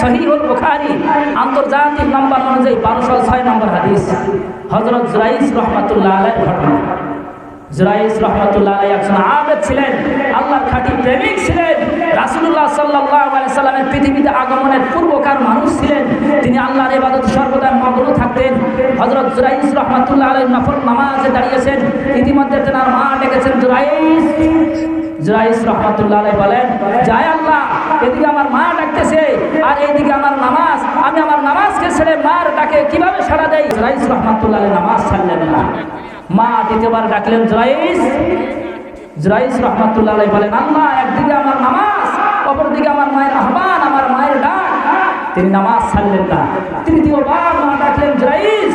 সহিহুল বুখারী আন্তর্জাতিক নাম্বার অনুযায়ী 1206 নম্বর হাদিস। হযরত জুরাইজ রাহমাতুল্লাহ আলাইহির ঘটনা। জুরাইজ রাহমাতুল্লাহ আলাইহি একজন আবেদ ছিলেন, আল্লাহর খাঁটি প্রেমিক ছিলেন। রাসূলুল্লাহ সাল্লাল্লাহু আলাইহি সাল্লামের পৃথিবীতে আগমনের পূর্বকার মানুষ ছিলেন। তিনি আল্লাহর ইবাদতে সর্বদা মগ্ন থাকতেন। হযরত জুরাইজ রাহমাতুল্লাহ আলাইহি নফল নামাজে দাঁড়িয়েছেন। ইতিমধ্যে তার মা ডেকেছেন, জুরাইজ। জুরাইজ রাহমাতুল্লাহ আলাইহি বলেন, যায় আল্লাহ, এদিকে আমার মা ডাকতেছে আর এইদিকে আমার নামাজ, আমি আমার নামাজকে ছেড়ে মার ডাকে কিভাবে সাড়া দেই? জুরাইজ রাহমাতুল্লাহ আলাইহি নামাজ ছাড়লেন না। মা দ্বিতীয়বার ডাকলেন, জুরাইজ। জুরাইজ রাহমাতুল্লাহ আলাইহি বলেন, আল্লাহ, একদিকে আমার নামাজ, অপরদিকে আমার মায়ের আহ্বান, আমার মায়ের ডাক। তিনি নামাজ ছাড়লেন না। তৃতীয়বার মা ডাকলেন, জুরাইজ।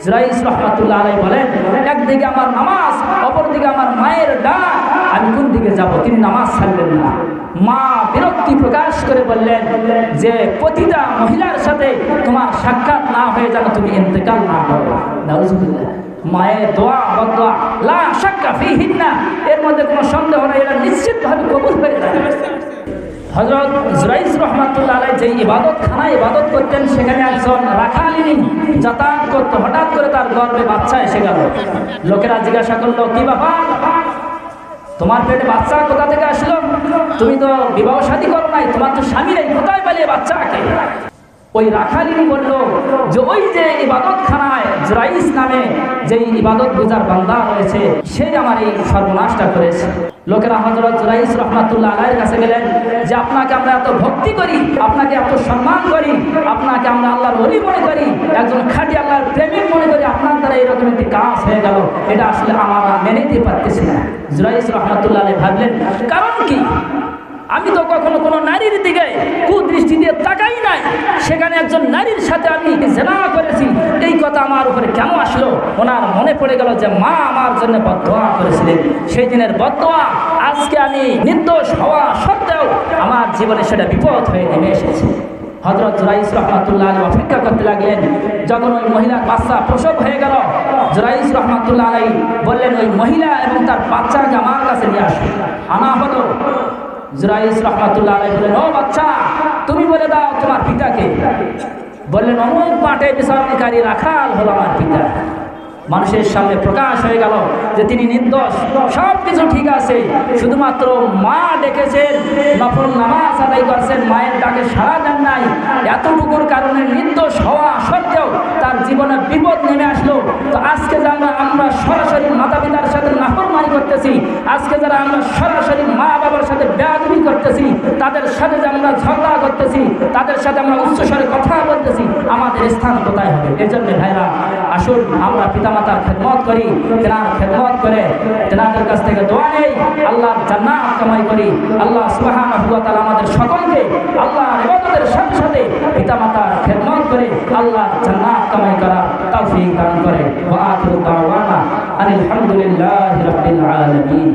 জুরাইজ রাহমাতুল্লাহ আলাইহি বলেন, একদিকে আমার নামাজ, অপরদিকে আমার মায়ের ডাক, আমি কোন দিকে যাব? তিনি নামাজ ছাড়লেন না। মা বিরক্তি প্রকাশ করে বললেন যে প্রতিটা মহিলার সাথে তোমার সাক্ষাৎ না হয়ে যেন তুমি ইন্তেকাল না করো। নাউজুবিল্লাহ। মায়ের দোয়া বদোয়া লা শাক্কা ফীহিন্না, এর মধ্যে কোনো সন্দেহ নেই, এটা নিশ্চিতভাবে কবুল হয়ে যাবে। হযরত জুরাইজ রাহমাতুল্লাহ আলাইহি যে ইবাদতখানায় ইবাদত করতেন, সেখানে একজন রাখালিনী যাতায়াত করতো। হঠাৎ করে তার গর্ভে বাচ্চা এসে গেল। লোকেরা জিজ্ঞাসা করলো, কি ব্যাপার, তোমার পেটে বাচ্চা কোথা থেকে আসলো? তুমি তো বিবাহ শাদী করো নাই, তোমার তো স্বামী নেই, কোথায় পেলে বাচ্চাকে? ওই রাখালিনী বলল যে ওই যে ইবাদতখানায় জুরাইজ নামে যে ইবাদত গুজার বান্দা রয়েছে, সেই আমার এই সর্বনাশটা করেছে। লোকেরা হযরত জুরাইজ রাহমাতুল্লাহ আলাইহির কাছে গেলেন যে আপনাকে আমরা এত ভক্তি করি, আপনাকে এত সম্মান করি, আপনাকে আমরা আল্লাহর ওলি মনে করি, একজন খাঁটি আল্লাহর প্রেমিক মনে করি, আপনার দ্বারা এরকম একটি কাজ হয়ে গেল, এটা আসলে আমরা মেনে নিতে পারতেছি না। জুরাইজ রাহমাতুল্লাহ আলাইহি ভাবলেন, কারণ কি? আমি তো কখনো কোনো নারীর দিকে কুদৃষ্টি দিয়ে তাকাই নাই, সেখানে একজন নারীর সাথে আমি জিনা করেছি, এই কথা আমার উপরে কেন আসলো? ওনার মনে পড়ে গেল যে মা আমার জন্য বদদোয়া করেছিলেন, সেই দিনের বদদোয়া আজকে আমি নির্দোষ হওয়া সত্ত্বেও আমার জীবনে সেটা বিপদ হয়ে নেমে এসেছে। হযরত জুরাইজ রাহমাতুল্লাহ আলাইহি অপেক্ষা করতে লাগলেন। যখন ওই মহিলার বাচ্চা প্রসব হয়ে গেল, জুরাইজ রাহমাতুল্লাহ আলাইহি বললেন, ওই মহিলা এবং তার বাচ্চাকে আমার কাছে নিয়ে আসো। আনা হলো। জুরাইজ রাহমাতুল্লাহ আলাইহি বললেন, ও বাচ্চা, তুমি বলে দাও তোমার পিতাকে। বললেন, অমুক মাঠে বিচারণকারী রাখাল হলো আমার পিতা। মানুষের সামনে প্রকাশ হয়ে গেল যে তিনি নির্দোষ, সব কিছু ঠিক আছে, শুধুমাত্র মা ডেকেছেন, নফল নামাজ আদায় করছেন, মায়ের ডাকে সাড়া দেন নাই, এতটুকুর কারণে নির্দোষ হওয়া সত্ত্বেও তার জীবনে বিপদ নেমে আসলো। তো আজকে যারা আমরা সরাসরি মাতা পিতার সাথে নাফরমানি করতেছি, আজকে যারা আমরা সরাসরি মা বাবার সাথে বেয়াদবি করতেছি, তাদের সাথে যে আমরা ঝগড়া করতেছি, তাদের সাথে আমরা উচ্চস্বরে কথা বলতেছি, আমাদের স্থান কোথায় হবে? এই জন্য ভাইরা, আসুন আমরা পিতামাতার খেদমত করি, তেনার খেদমত করে তেনাদের কাছ থেকে দোয়া নেই, আল্লাহর জান্নাত কামাই করি। আল্লাহ সুবহানাহু ওয়া তাআলা আমাদের সকলকে আল্লাহর ইবাদতের সাথে সাথে পিতামাতার খেদমত করে আল্লাহর জান্নাত কামাই করার তৌফিক দান করে। ওয়া আখিরু দাওয়ানা আলহামদুলিল্লাহি রাব্বিল আলামিন।